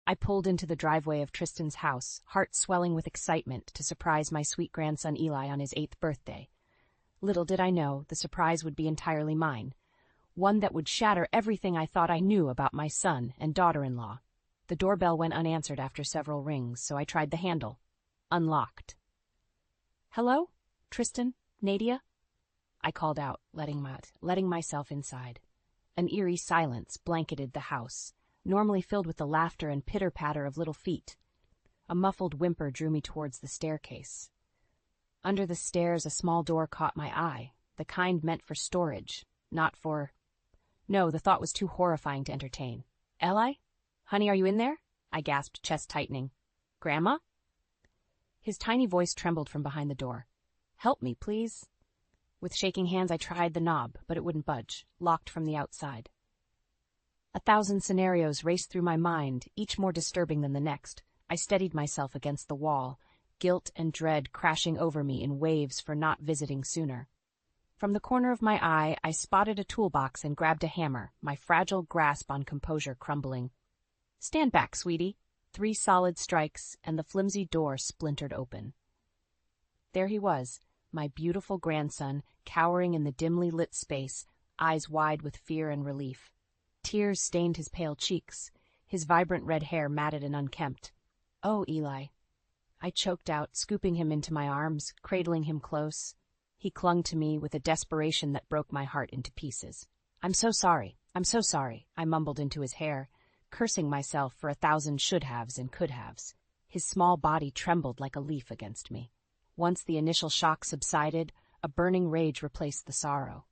I pulled into the driveway of Tristan's house, heart swelling with excitement to surprise my sweet grandson Eli on his 8th birthday. Little did I know the surprise would be entirely mine, one that would shatter everything I thought I knew about my son and daughter-in-law. The doorbell went unanswered after several rings, so I tried the handle. Unlocked. "Hello? Tristan? Nadia?" I called out, letting myself inside. An eerie silence blanketed the house, normally filled with the laughter and pitter-patter of little feet. A muffled whimper drew me towards the staircase. Under the stairs, a small door caught my eye, the kind meant for storage, not for... No, the thought was too horrifying to entertain. "Eli? Honey, are you in there?" I gasped, chest tightening. "Grandma?" His tiny voice trembled from behind the door. "Help me, please." With shaking hands, I tried the knob, but it wouldn't budge, locked from the outside. 1,000 scenarios raced through my mind, each more disturbing than the next. I steadied myself against the wall, guilt and dread crashing over me in waves for not visiting sooner. From the corner of my eye, I spotted a toolbox and grabbed a hammer, my fragile grasp on composure crumbling. "Stand back, sweetie." 3 solid strikes, and the flimsy door splintered open. There he was, my beautiful grandson, cowering in the dimly lit space, eyes wide with fear and relief. Tears stained his pale cheeks, his vibrant red hair matted and unkempt. "Oh, Eli." I choked out, scooping him into my arms, cradling him close. He clung to me with a desperation that broke my heart into pieces. I'm so sorry, I mumbled into his hair, cursing myself for 1,000 should-haves and could-haves. His small body trembled like a leaf against me. Once the initial shock subsided, a burning rage replaced the sorrow.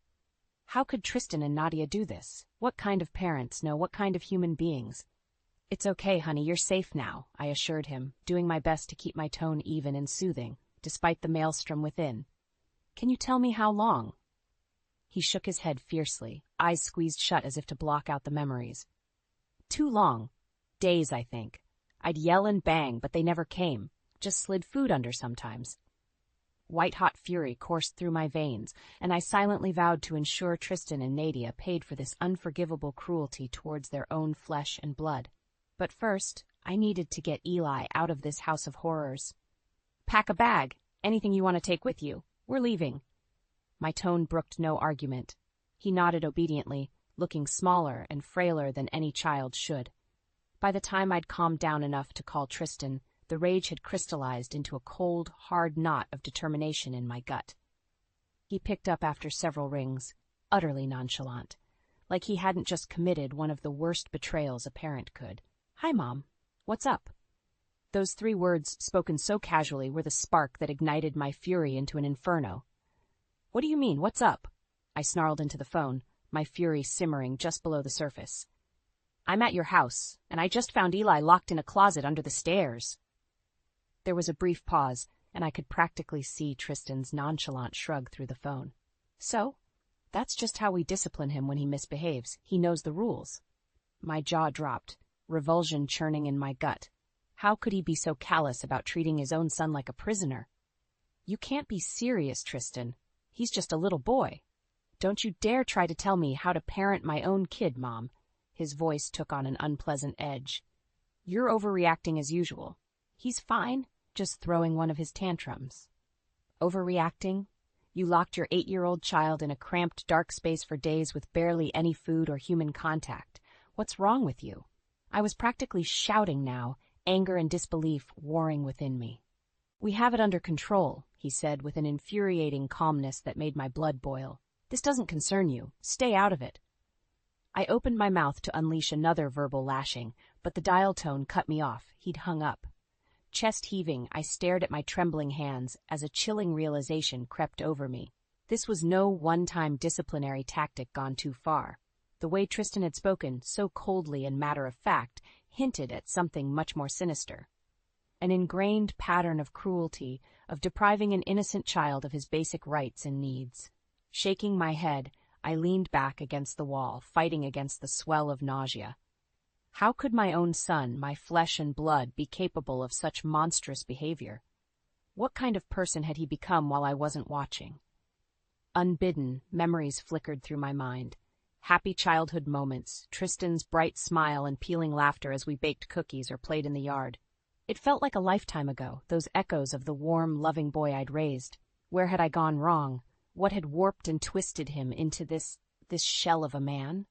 How could Tristan and Nadia do this? What kind of parents? No, what kind of human beings? "It's okay, honey, you're safe now," I assured him, doing my best to keep my tone even and soothing, despite the maelstrom within. "Can you tell me how long?" He shook his head fiercely, eyes squeezed shut as if to block out the memories. "Too long. Days, I think. I'd yell and bang, but they never came. Just slid food under sometimes." White-hot fury coursed through my veins, and I silently vowed to ensure Tristan and Nadia paid for this unforgivable cruelty towards their own flesh and blood. But first, I needed to get Eli out of this house of horrors. "Pack a bag. Anything you want to take with you. We're leaving." My tone brooked no argument. He nodded obediently, looking smaller and frailer than any child should. By the time I'd calmed down enough to call Tristan, the rage had crystallized into a cold, hard knot of determination in my gut. He picked up after several rings, utterly nonchalant, like he hadn't just committed one of the worst betrayals a parent could. "Hi, Mom. What's up?" Those 3 words, spoken so casually, were the spark that ignited my fury into an inferno. "What do you mean, what's up?" I snarled into the phone, my fury simmering just below the surface. "I'm at your house, and I just found Eli locked in a closet under the stairs." There was a brief pause, and I could practically see Tristan's nonchalant shrug through the phone. "So? That's just how we discipline him when he misbehaves. He knows the rules." My jaw dropped, revulsion churning in my gut. How could he be so callous about treating his own son like a prisoner? "You can't be serious, Tristan. He's just a little boy. Don't you dare try to tell me how to parent my own kid, Mom." His voice took on an unpleasant edge. "You're overreacting as usual. He's fine, just throwing one of his tantrums." "Overreacting? You locked your 8-year-old child in a cramped, dark space for days with barely any food or human contact. What's wrong with you?" I was practically shouting now, anger and disbelief warring within me. "We have it under control," he said with an infuriating calmness that made my blood boil. "This doesn't concern you. Stay out of it." I opened my mouth to unleash another verbal lashing, but the dial tone cut me off. He'd hung up. Chest heaving, I stared at my trembling hands as a chilling realization crept over me. This was no one-time disciplinary tactic gone too far. The way Tristan had spoken, so coldly and matter-of-fact, hinted at something much more sinister. An ingrained pattern of cruelty, of depriving an innocent child of his basic rights and needs. Shaking my head, I leaned back against the wall, fighting against the swell of nausea. How could my own son, my flesh and blood, be capable of such monstrous behavior? What kind of person had he become while I wasn't watching? Unbidden, memories flickered through my mind. Happy childhood moments, Tristan's bright smile and pealing laughter as we baked cookies or played in the yard. It felt like a lifetime ago, those echoes of the warm, loving boy I'd raised. Where had I gone wrong? What had warped and twisted him into this shell of a man?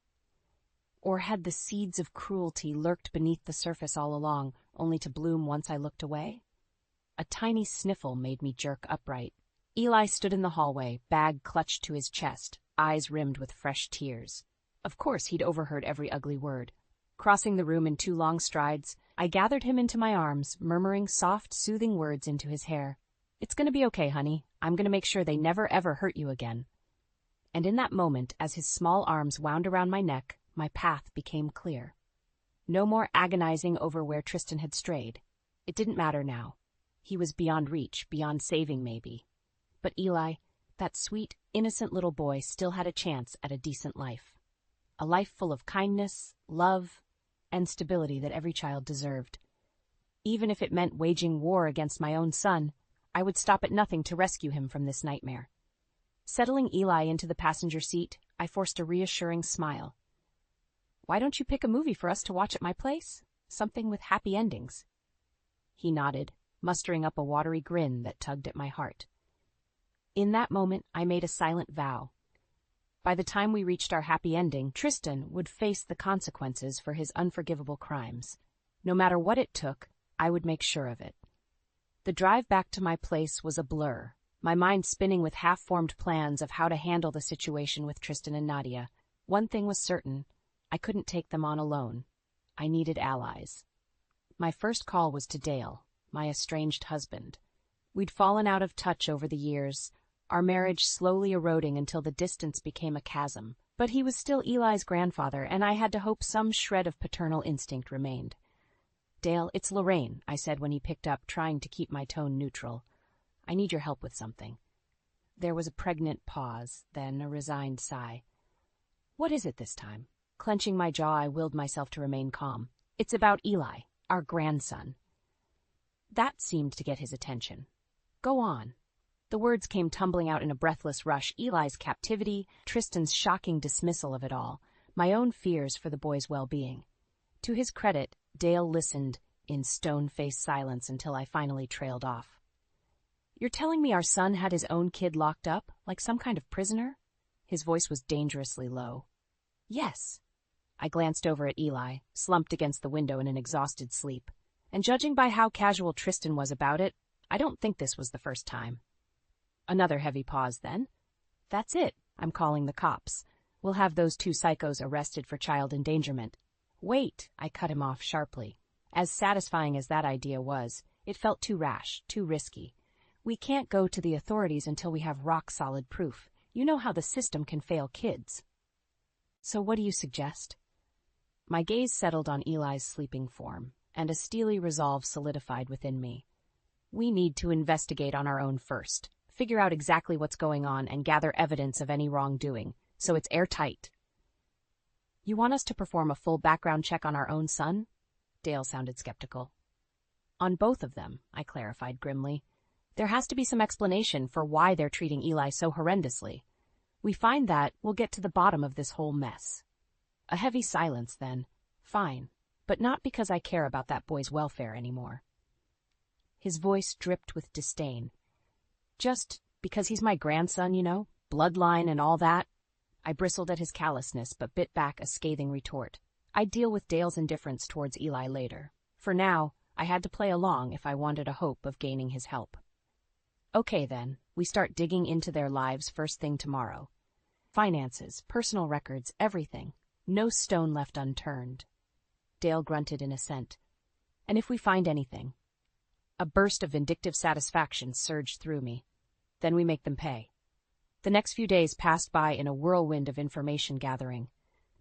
Or had the seeds of cruelty lurked beneath the surface all along, only to bloom once I looked away? A tiny sniffle made me jerk upright. Eli stood in the hallway, bag clutched to his chest, eyes rimmed with fresh tears. Of course he'd overheard every ugly word. Crossing the room in 2 long strides, I gathered him into my arms, murmuring soft, soothing words into his hair. "It's gonna be okay, honey. I'm gonna make sure they never ever hurt you again." And in that moment, as his small arms wound around my neck, my path became clear. No more agonizing over where Tristan had strayed. It didn't matter now. He was beyond reach, beyond saving maybe. But Eli, that sweet, innocent little boy, still had a chance at a decent life. A life full of kindness, love, and stability that every child deserved. Even if it meant waging war against my own son, I would stop at nothing to rescue him from this nightmare. Settling Eli into the passenger seat, I forced a reassuring smile. "Why don't you pick a movie for us to watch at my place? Something with happy endings." He nodded, mustering up a watery grin that tugged at my heart. In that moment, I made a silent vow. By the time we reached our happy ending, Tristan would face the consequences for his unforgivable crimes. No matter what it took, I would make sure of it. The drive back to my place was a blur, my mind spinning with half-formed plans of how to handle the situation with Tristan and Nadia. One thing was certain, I couldn't take them on alone. I needed allies. My first call was to Dale, my estranged husband. We'd fallen out of touch over the years, our marriage slowly eroding until the distance became a chasm. But he was still Eli's grandfather, and I had to hope some shred of paternal instinct remained. "Dale, it's Lorraine," I said when he picked up, trying to keep my tone neutral. "I need your help with something." There was a pregnant pause, then a resigned sigh. "What is it this time?" Clenching my jaw, I willed myself to remain calm. "It's about Eli, our grandson." That seemed to get his attention. "Go on." The words came tumbling out in a breathless rush. Eli's captivity, Tristan's shocking dismissal of it all, my own fears for the boy's well-being. To his credit, Dale listened in stone-faced silence until I finally trailed off. "You're telling me our son had his own kid locked up, like some kind of prisoner?" His voice was dangerously low. "Yes." I glanced over at Eli, slumped against the window in an exhausted sleep. And judging by how casual Tristan was about it, I don't think this was the first time. Another heavy pause, then. "That's it. I'm calling the cops. We'll have those 2 psychos arrested for child endangerment." "Wait," I cut him off sharply. As satisfying as that idea was, it felt too rash, too risky. "We can't go to the authorities until we have rock-solid proof. You know how the system can fail kids." "So what do you suggest?" My gaze settled on Eli's sleeping form, and a steely resolve solidified within me. "We need to investigate on our own first. Figure out exactly what's going on and gather evidence of any wrongdoing, so it's airtight." "You want us to perform a full background check on our own son?" Dale sounded skeptical. "On both of them," I clarified grimly. "There has to be some explanation for why they're treating Eli so horrendously. We find that, we'll get to the bottom of this whole mess." A heavy silence then. "Fine, but not because I care about that boy's welfare anymore." His voice dripped with disdain. "Just because he's my grandson, you know, bloodline and all that." I bristled at his callousness, but bit back a scathing retort. I'd deal with Dale's indifference towards Eli later. For now, I had to play along if I wanted a hope of gaining his help. "Okay then, we start digging into their lives first thing tomorrow. Finances, personal records, everything. No stone left unturned." Dale grunted in assent. "And if we find anything?" A burst of vindictive satisfaction surged through me. "Then we make them pay." The next few days passed by in a whirlwind of information gathering.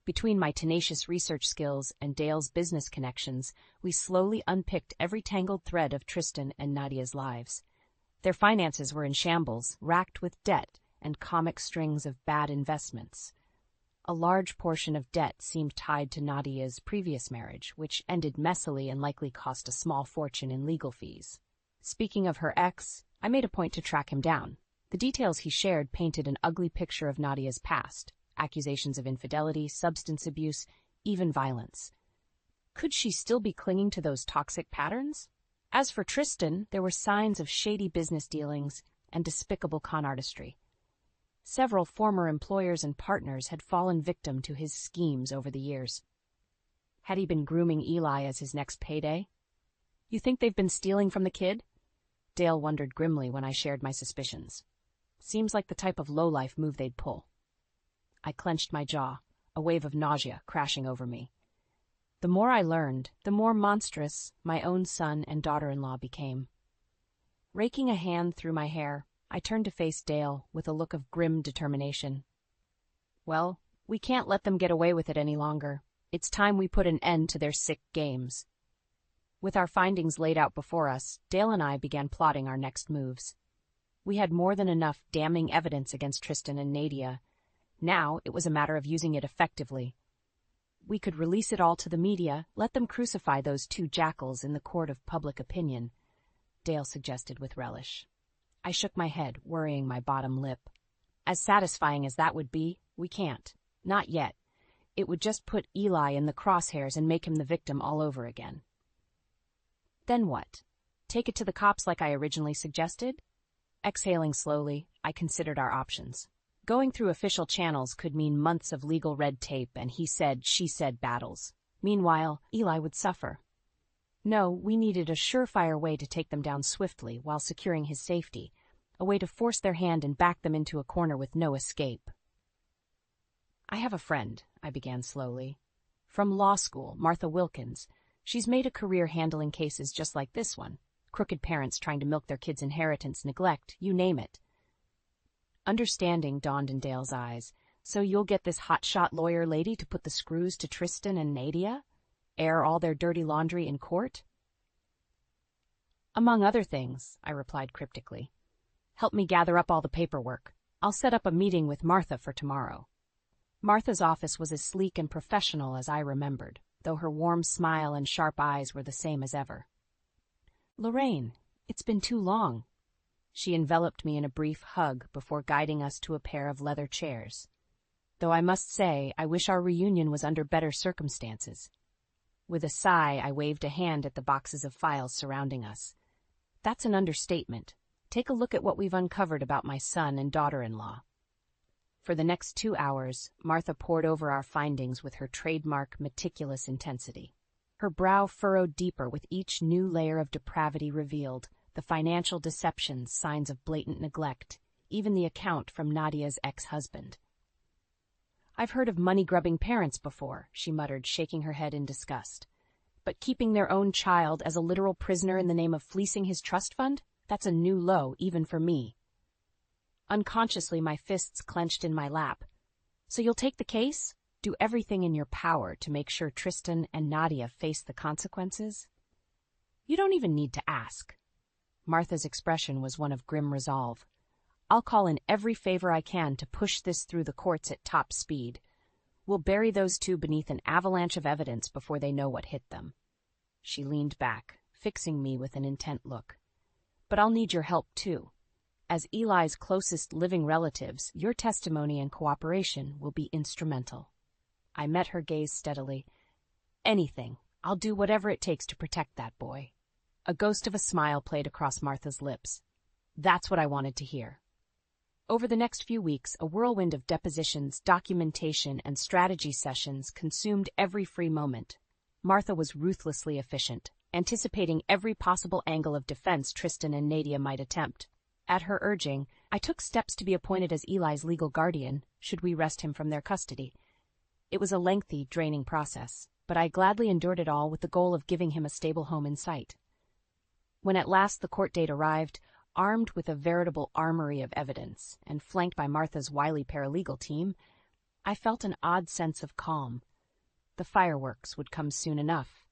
Between my tenacious research skills and Dale's business connections, we slowly unpicked every tangled thread of Tristan and Nadia's lives. Their finances were in shambles, racked with debt and comic strings of bad investments. A large portion of debt seemed tied to Nadia's previous marriage, which ended messily and likely cost a small fortune in legal fees. Speaking of her ex, I made a point to track him down. The details he shared painted an ugly picture of Nadia's past. accusations of infidelity, substance abuse, even violence. Could she still be clinging to those toxic patterns? As for Tristan, there were signs of shady business dealings and despicable con artistry. Several former employers and partners had fallen victim to his schemes over the years. Had he been grooming Eli as his next payday? You think they've been stealing from the kid? Dale wondered grimly when I shared my suspicions. Seems like the type of lowlife move they'd pull. I clenched my jaw, a wave of nausea crashing over me. The more I learned, the more monstrous my own son and daughter-in-law became. Raking a hand through my hair, I turned to face Dale with a look of grim determination. Well, we can't let them get away with it any longer. It's time we put an end to their sick games. With our findings laid out before us, Dale and I began plotting our next moves. We had more than enough damning evidence against Tristan and Nadia. Now it was a matter of using it effectively. We could release it all to the media, let them crucify those two jackals in the court of public opinion, Dale suggested with relish. I shook my head, worrying my bottom lip. As satisfying as that would be, we can't. Not yet. It would just put Eli in the crosshairs and make him the victim all over again. Then what? Take it to the cops like I originally suggested? Exhaling slowly, I considered our options. Going through official channels could mean months of legal red tape and he said, she said battles. Meanwhile, Eli would suffer. No, we needed a surefire way to take them down swiftly while securing his safety, a way to force their hand and back them into a corner with no escape. I have a friend, I began slowly. From law school, Martha Wilkins. She's made a career handling cases just like this one. Crooked parents trying to milk their kids' inheritance, neglect, you name it. Understanding dawned in Dale's eyes. So you'll get this hotshot lawyer lady to put the screws to Tristan and Nadia? Air all their dirty laundry in court? Among other things, I replied cryptically. Help me gather up all the paperwork. I'll set up a meeting with Martha for tomorrow. Martha's office was as sleek and professional as I remembered, though her warm smile and sharp eyes were the same as ever. Lorraine, it's been too long. She enveloped me in a brief hug before guiding us to a pair of leather chairs. Though I must say, I wish our reunion was under better circumstances. With a sigh, I waved a hand at the boxes of files surrounding us. That's an understatement. Take a look at what we've uncovered about my son and daughter-in-law. For the next 2 hours, Martha pored over our findings with her trademark meticulous intensity. Her brow furrowed deeper with each new layer of depravity revealed, the financial deceptions, signs of blatant neglect, even the account from Nadia's ex-husband. I've heard of money-grubbing parents before, she muttered, shaking her head in disgust. But keeping their own child as a literal prisoner in the name of fleecing his trust fund? That's a new low, even for me. Unconsciously, my fists clenched in my lap. So you'll take the case? Do everything in your power to make sure Tristan and Nadia face the consequences? You don't even need to ask. Martha's expression was one of grim resolve. I'll call in every favor I can to push this through the courts at top speed. We'll bury those two beneath an avalanche of evidence before they know what hit them. She leaned back, fixing me with an intent look. But I'll need your help, too. As Eli's closest living relatives, your testimony and cooperation will be instrumental. I met her gaze steadily. Anything. I'll do whatever it takes to protect that boy. A ghost of a smile played across Martha's lips. That's what I wanted to hear. Over the next few weeks, a whirlwind of depositions, documentation, and strategy sessions consumed every free moment. Martha was ruthlessly efficient, anticipating every possible angle of defense Tristan and Nadia might attempt. At her urging, I took steps to be appointed as Eli's legal guardian, should we wrest him from their custody. It was a lengthy, draining process, but I gladly endured it all with the goal of giving him a stable home in sight. When at last the court date arrived, armed with a veritable armory of evidence, and flanked by Martha's wily paralegal team, I felt an odd sense of calm. The fireworks would come soon enough.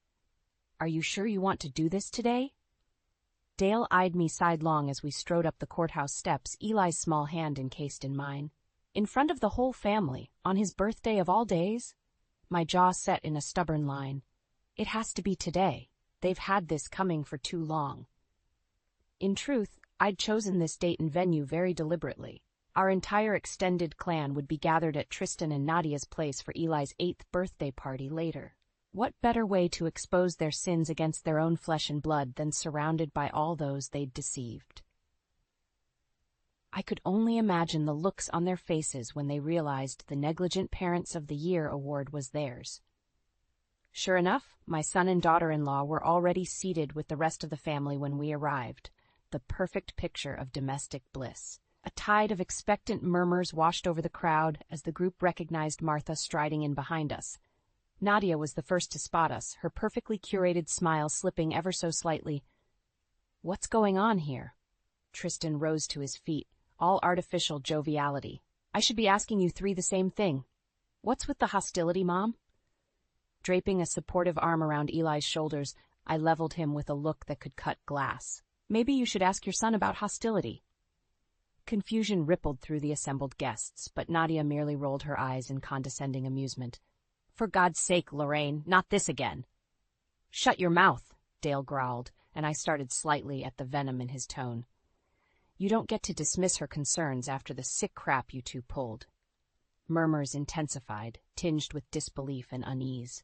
Are you sure you want to do this today? Dale eyed me sidelong as we strode up the courthouse steps, Eli's small hand encased in mine. In front of the whole family, on his birthday of all days? My jaw set in a stubborn line. It has to be today. They've had this coming for too long. In truth, I'd chosen this date and venue very deliberately. Our entire extended clan would be gathered at Tristan and Nadia's place for Eli's 8th birthday party later. What better way to expose their sins against their own flesh and blood than surrounded by all those they'd deceived? I could only imagine the looks on their faces when they realized the Negligent Parents of the Year award was theirs. Sure enough, my son and daughter-in-law were already seated with the rest of the family when we arrived, the perfect picture of domestic bliss. A tide of expectant murmurs washed over the crowd as the group recognized Martha striding in behind us. Nadia was the first to spot us, her perfectly curated smile slipping ever so slightly. "What's going on here?" Tristan rose to his feet, all artificial joviality. "I should be asking you three the same thing. What's with the hostility, Mom?" Draping a supportive arm around Eli's shoulders, I leveled him with a look that could cut glass. "Maybe you should ask your son about hostility." Confusion rippled through the assembled guests, but Nadia merely rolled her eyes in condescending amusement. "For God's sake, Lorraine, not this again." "Shut your mouth," Dale growled, and I started slightly at the venom in his tone. "You don't get to dismiss her concerns after the sick crap you two pulled." Murmurs intensified, tinged with disbelief and unease.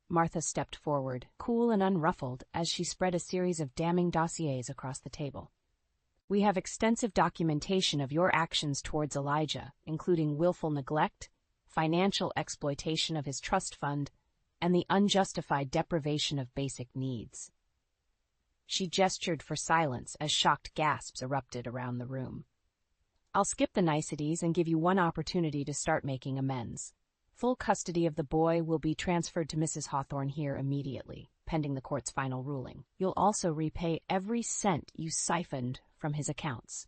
Martha stepped forward, cool and unruffled, as she spread a series of damning dossiers across the table. "We have extensive documentation of your actions towards Elijah, including willful neglect, financial exploitation of his trust fund, and the unjustified deprivation of basic needs." She gestured for silence as shocked gasps erupted around the room. "I'll skip the niceties and give you one opportunity to start making amends. Full custody of the boy will be transferred to Mrs. Hawthorne here immediately, pending the court's final ruling. You'll also repay every cent you siphoned from his accounts."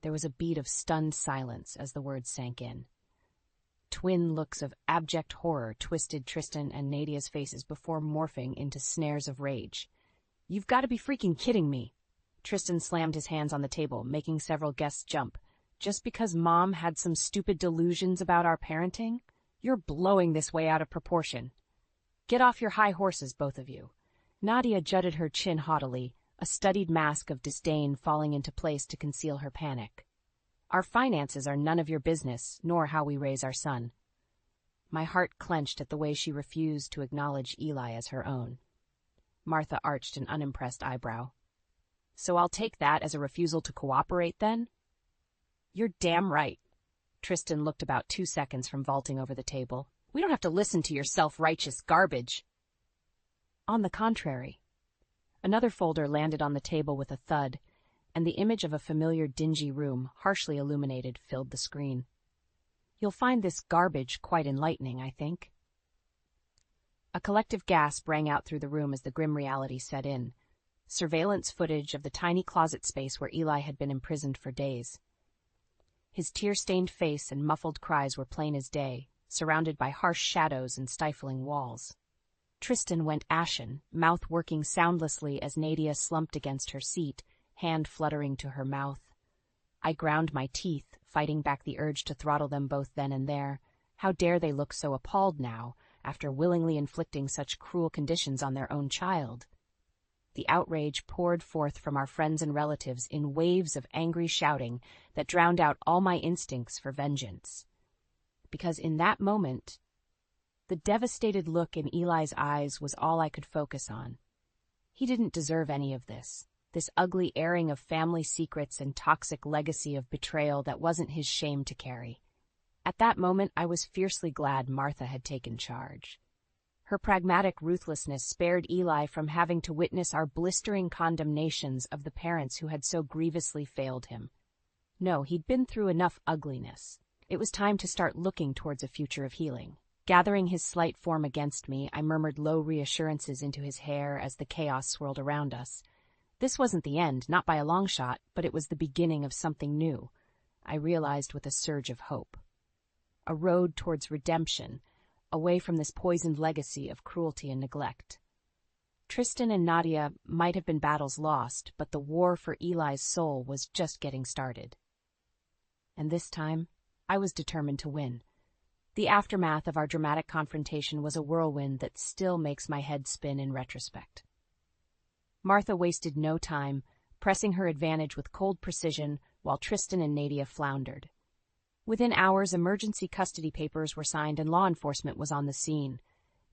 There was a beat of stunned silence as the words sank in. Twin looks of abject horror twisted Tristan and Nadia's faces before morphing into snares of rage. "You've got to be freaking kidding me!" Tristan slammed his hands on the table, making several guests jump. "Just because Mom had some stupid delusions about our parenting? You're blowing this way out of proportion. Get off your high horses, both of you." Nadia jutted her chin haughtily, a studied mask of disdain falling into place to conceal her panic. "Our finances are none of your business, nor how we raise our son." My heart clenched at the way she refused to acknowledge Eli as her own. Martha arched an unimpressed eyebrow. "So I'll take that as a refusal to cooperate, then?" "You're damn right." Tristan looked about 2 seconds from vaulting over the table. "We don't have to listen to your self-righteous garbage." On the contrary. Another folder landed on the table with a thud, and the image of a familiar dingy room, harshly illuminated, filled the screen. "You'll find this garbage quite enlightening, I think." A collective gasp rang out through the room as the grim reality set in. Surveillance footage of the tiny closet space where Eli had been imprisoned for days. His tear-stained face and muffled cries were plain as day, surrounded by harsh shadows and stifling walls. Tristan went ashen, mouth working soundlessly as Nadia slumped against her seat, hand fluttering to her mouth. I ground my teeth, fighting back the urge to throttle them both then and there. How dare they look so appalled now, after willingly inflicting such cruel conditions on their own child? The outrage poured forth from our friends and relatives in waves of angry shouting that drowned out all my instincts for vengeance. Because in that moment, the devastated look in Eli's eyes was all I could focus on. He didn't deserve any of this ugly airing of family secrets and toxic legacy of betrayal that wasn't his shame to carry. At that moment, I was fiercely glad Martha had taken charge. Her pragmatic ruthlessness spared Eli from having to witness our blistering condemnations of the parents who had so grievously failed him. No, he'd been through enough ugliness. It was time to start looking towards a future of healing. Gathering his slight form against me, I murmured low reassurances into his hair as the chaos swirled around us. This wasn't the end, not by a long shot, but it was the beginning of something new, I realized with a surge of hope. A road towards redemption, away from this poisoned legacy of cruelty and neglect. Tristan and Nadia might have been battles lost, but the war for Eli's soul was just getting started. And this time, I was determined to win. The aftermath of our dramatic confrontation was a whirlwind that still makes my head spin in retrospect. Martha wasted no time, pressing her advantage with cold precision while Tristan and Nadia floundered. Within hours, emergency custody papers were signed and law enforcement was on the scene.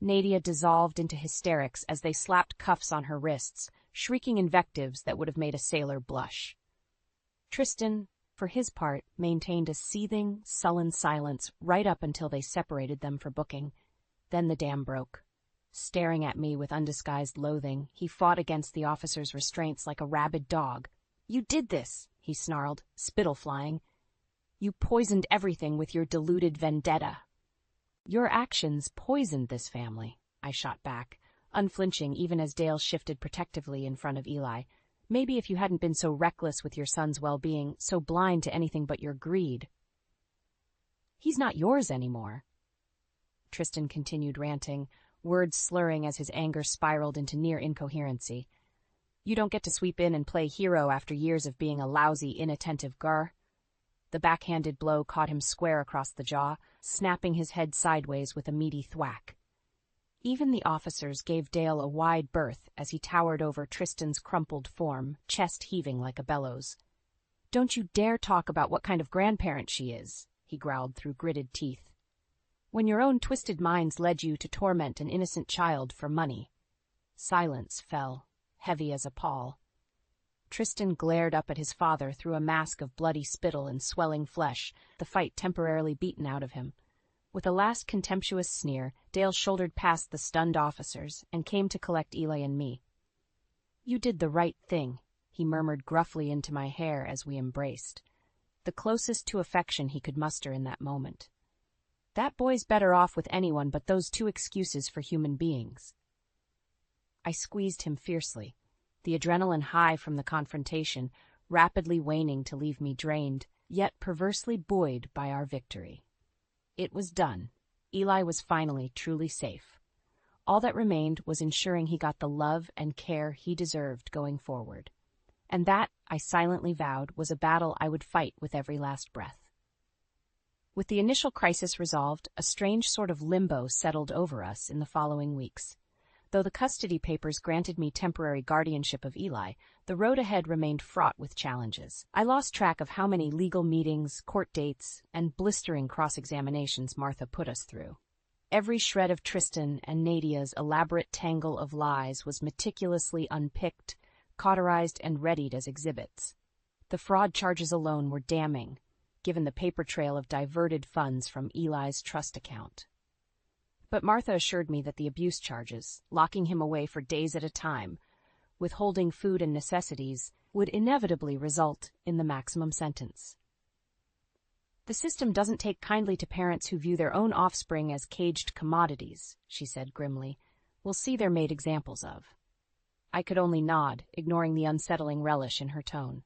Nadia dissolved into hysterics as they slapped cuffs on her wrists, shrieking invectives that would have made a sailor blush. Tristan, for his part, maintained a seething, sullen silence right up until they separated them for booking. Then the dam broke. Staring at me with undisguised loathing, he fought against the officer's restraints like a rabid dog. "You did this," he snarled, spittle flying. "You poisoned everything with your deluded vendetta." "Your actions poisoned this family," I shot back, unflinching even as Dale shifted protectively in front of Eli. "Maybe if you hadn't been so reckless with your son's well-being, so blind to anything but your greed." "He's not yours anymore," Tristan continued ranting, words slurring as his anger spiraled into near incoherency. "You don't get to sweep in and play hero after years of being a lousy, inattentive gur." The backhanded blow caught him square across the jaw, snapping his head sideways with a meaty thwack. Even the officers gave Dale a wide berth as he towered over Tristan's crumpled form, chest heaving like a bellows. "Don't you dare talk about what kind of grandparent she is," he growled through gritted teeth. "When your own twisted minds led you to torment an innocent child for money." Silence fell, heavy as a pall. Tristan glared up at his father through a mask of bloody spittle and swelling flesh, the fight temporarily beaten out of him. With a last contemptuous sneer, Dale shouldered past the stunned officers and came to collect Eli and me. "You did the right thing," he murmured gruffly into my hair as we embraced, the closest to affection he could muster in that moment. "That boy's better off with anyone but those two excuses for human beings." I squeezed him fiercely, the adrenaline high from the confrontation, rapidly waning to leave me drained, yet perversely buoyed by our victory. It was done. Eli was finally truly safe. All that remained was ensuring he got the love and care he deserved going forward. And that, I silently vowed, was a battle I would fight with every last breath. With the initial crisis resolved, a strange sort of limbo settled over us in the following weeks. Though the custody papers granted me temporary guardianship of Eli, the road ahead remained fraught with challenges. I lost track of how many legal meetings, court dates, and blistering cross-examinations Martha put us through. Every shred of Tristan and Nadia's elaborate tangle of lies was meticulously unpicked, cauterized, and readied as exhibits. The fraud charges alone were damning, given the paper trail of diverted funds from Eli's trust account. But Martha assured me that the abuse charges, locking him away for days at a time, withholding food and necessities, would inevitably result in the maximum sentence. "The system doesn't take kindly to parents who view their own offspring as caged commodities," she said grimly. "We'll see they're made examples of." I could only nod, ignoring the unsettling relish in her tone.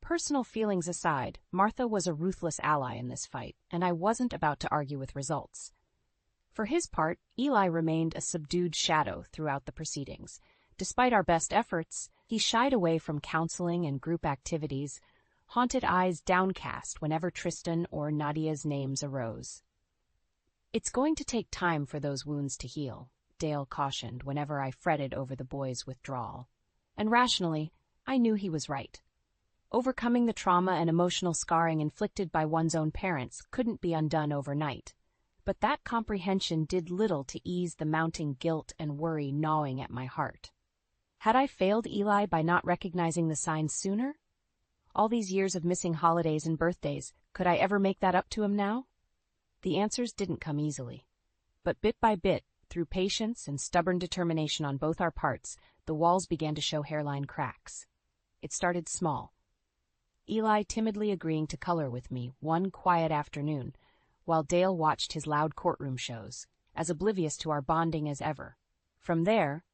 Personal feelings aside, Martha was a ruthless ally in this fight, and I wasn't about to argue with results. For his part, Eli remained a subdued shadow throughout the proceedings. Despite our best efforts, he shied away from counseling and group activities, haunted eyes downcast whenever Tristan or Nadia's names arose. "It's going to take time for those wounds to heal," Dale cautioned whenever I fretted over the boy's withdrawal. And rationally, I knew he was right. Overcoming the trauma and emotional scarring inflicted by one's own parents couldn't be undone overnight. But that comprehension did little to ease the mounting guilt and worry gnawing at my heart. Had I failed Eli by not recognizing the signs sooner? All these years of missing holidays and birthdays, could I ever make that up to him now? The answers didn't come easily. But bit by bit, through patience and stubborn determination on both our parts, the walls began to show hairline cracks. It started small. Eli timidly agreeing to color with me one quiet afternoon, while Dale watched his loud courtroom shows, as oblivious to our bonding as ever. From there,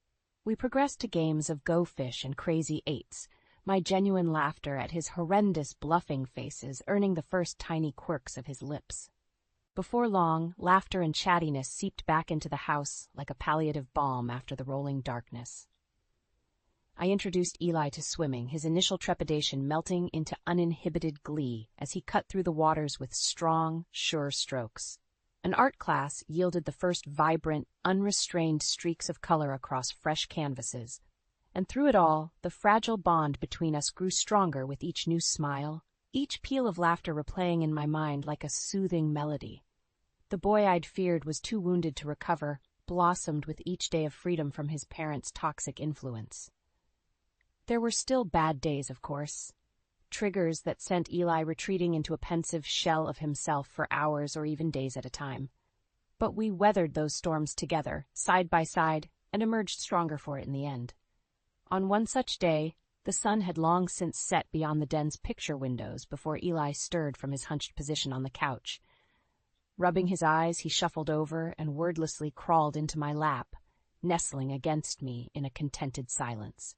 we progressed to games of Go Fish and Crazy Eights, my genuine laughter at his horrendous bluffing faces earning the first tiny quirks of his lips. Before long, laughter and chattiness seeped back into the house like a palliative balm after the rolling darkness. I introduced Eli to swimming, his initial trepidation melting into uninhibited glee as he cut through the waters with strong, sure strokes. An art class yielded the first vibrant, unrestrained streaks of color across fresh canvases, and through it all, the fragile bond between us grew stronger with each new smile, each peal of laughter replaying in my mind like a soothing melody. The boy I'd feared was too wounded to recover, blossomed with each day of freedom from his parents' toxic influence. There were still bad days, of course. Triggers that sent Eli retreating into a pensive shell of himself for hours or even days at a time. But we weathered those storms together, side by side, and emerged stronger for it in the end. On one such day, the sun had long since set beyond the den's picture windows before Eli stirred from his hunched position on the couch. Rubbing his eyes, he shuffled over and wordlessly crawled into my lap, nestling against me in a contented silence.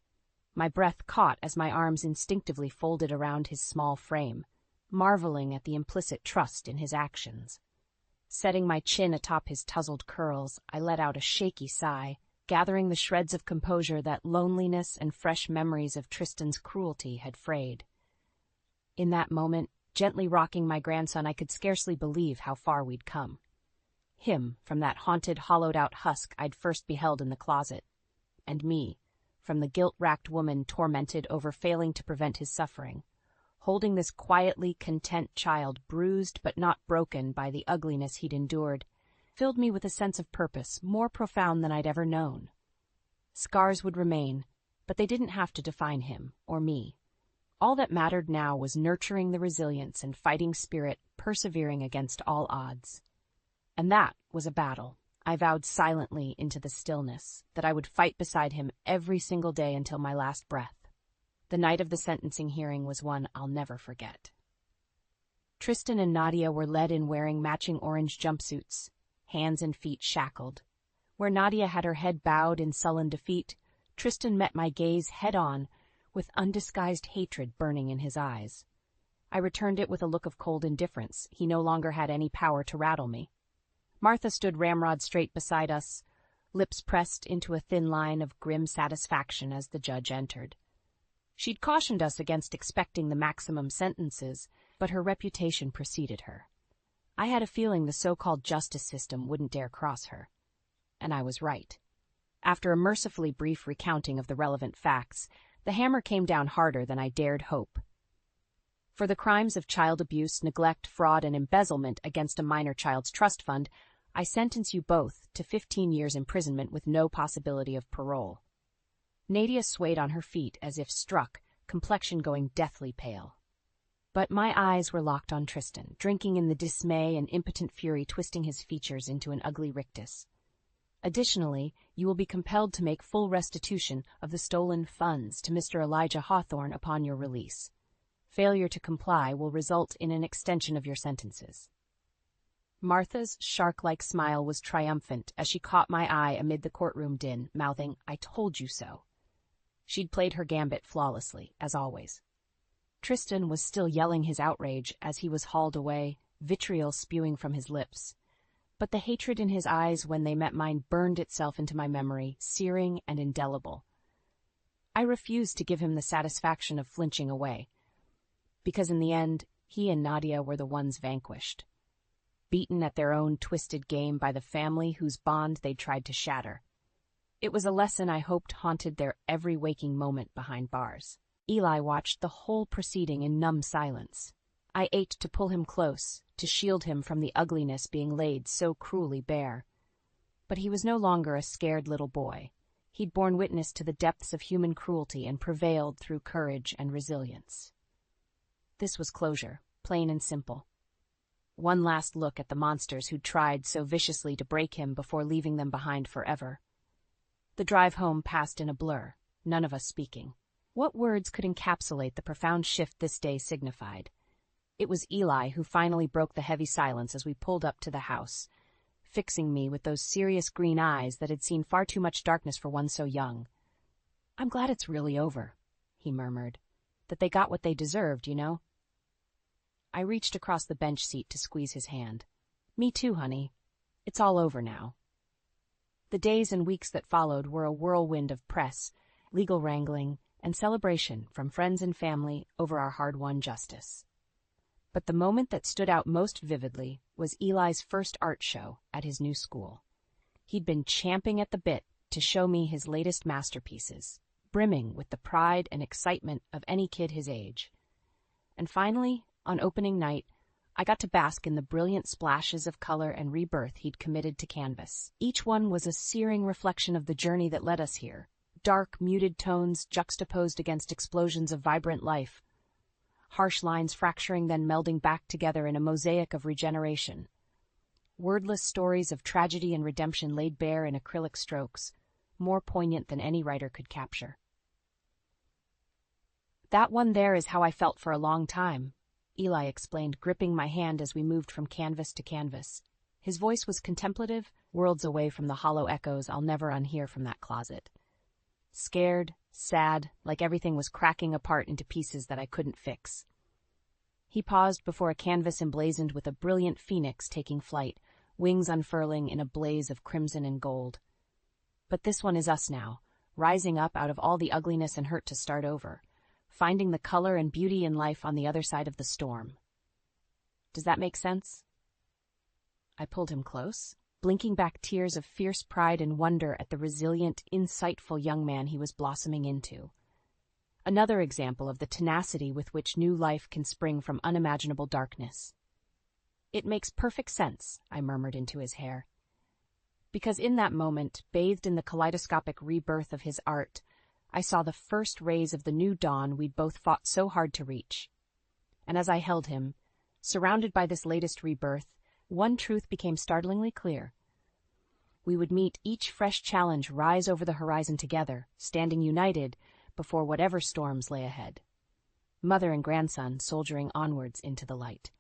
My breath caught as my arms instinctively folded around his small frame, marveling at the implicit trust in his actions. Setting my chin atop his tousled curls, I let out a shaky sigh, gathering the shreds of composure that loneliness and fresh memories of Tristan's cruelty had frayed. In that moment, gently rocking my grandson, I could scarcely believe how far we'd come. Him from that haunted, hollowed-out husk I'd first beheld in the closet, and me from the guilt-racked woman tormented over failing to prevent his suffering, holding this quietly content child bruised but not broken by the ugliness he'd endured, filled me with a sense of purpose more profound than I'd ever known. Scars would remain, but they didn't have to define him or me. All that mattered now was nurturing the resilience and fighting spirit, persevering against all odds. And that was a battle. I vowed silently into the stillness that I would fight beside him every single day until my last breath. The night of the sentencing hearing was one I'll never forget. Tristan and Nadia were led in wearing matching orange jumpsuits, hands and feet shackled. Where Nadia had her head bowed in sullen defeat, Tristan met my gaze head-on, with undisguised hatred burning in his eyes. I returned it with a look of cold indifference. He no longer had any power to rattle me. Martha stood ramrod straight beside us, lips pressed into a thin line of grim satisfaction as the judge entered. She'd cautioned us against expecting the maximum sentences, but her reputation preceded her. I had a feeling the so-called justice system wouldn't dare cross her. And I was right. After a mercifully brief recounting of the relevant facts, the hammer came down harder than I dared hope. For the crimes of child abuse, neglect, fraud, and embezzlement against a minor child's trust fund, I sentence you both to 15 years imprisonment with no possibility of parole. Nadia swayed on her feet as if struck, complexion going deathly pale. But my eyes were locked on Tristan, drinking in the dismay and impotent fury twisting his features into an ugly rictus. Additionally, you will be compelled to make full restitution of the stolen funds to Mr. Elijah Hawthorne upon your release. Failure to comply will result in an extension of your sentences. Martha's shark-like smile was triumphant as she caught my eye amid the courtroom din, mouthing, "I told you so." She'd played her gambit flawlessly, as always. Tristan was still yelling his outrage as he was hauled away, vitriol spewing from his lips. But the hatred in his eyes when they met mine burned itself into my memory, searing and indelible. I refused to give him the satisfaction of flinching away, because in the end, he and Nadia were the ones vanquished, beaten at their own twisted game by the family whose bond they'd tried to shatter. It was a lesson I hoped haunted their every waking moment behind bars. Eli watched the whole proceeding in numb silence. I ached to pull him close, to shield him from the ugliness being laid so cruelly bare. But he was no longer a scared little boy. He'd borne witness to the depths of human cruelty and prevailed through courage and resilience. This was closure, plain and simple. One last look at the monsters who'd tried so viciously to break him before leaving them behind forever. The drive home passed in a blur, none of us speaking. What words could encapsulate the profound shift this day signified? It was Eli who finally broke the heavy silence as we pulled up to the house, fixing me with those serious green eyes that had seen far too much darkness for one so young. "I'm glad it's really over," he murmured. "That they got what they deserved, you know." I reached across the bench seat to squeeze his hand. "Me too, honey. It's all over now." The days and weeks that followed were a whirlwind of press, legal wrangling, and celebration from friends and family over our hard-won justice. But the moment that stood out most vividly was Eli's first art show at his new school. He'd been champing at the bit to show me his latest masterpieces, brimming with the pride and excitement of any kid his age. And finally, on opening night, I got to bask in the brilliant splashes of color and rebirth he'd committed to canvas. Each one was a searing reflection of the journey that led us here. Dark, muted tones juxtaposed against explosions of vibrant life. Harsh lines fracturing then melding back together in a mosaic of regeneration. Wordless stories of tragedy and redemption laid bare in acrylic strokes, more poignant than any writer could capture. "That one there is how I felt for a long time," Eli explained, gripping my hand as we moved from canvas to canvas. His voice was contemplative, worlds away from the hollow echoes I'll never unhear from that closet. Scared, sad, like everything was cracking apart into pieces that I couldn't fix. He paused before a canvas emblazoned with a brilliant phoenix taking flight, wings unfurling in a blaze of crimson and gold. But this one is us now, rising up out of all the ugliness and hurt to start over, finding the color and beauty in life on the other side of the storm. Does that make sense? I pulled him close, blinking back tears of fierce pride and wonder at the resilient, insightful young man he was blossoming into. Another example of the tenacity with which new life can spring from unimaginable darkness. "It makes perfect sense," I murmured into his hair. Because in that moment, bathed in the kaleidoscopic rebirth of his art, I saw the first rays of the new dawn we'd both fought so hard to reach. And as I held him, surrounded by this latest rebirth, one truth became startlingly clear. We would meet each fresh challenge rise over the horizon together, standing united before whatever storms lay ahead. Mother and grandson soldiering onwards into the light.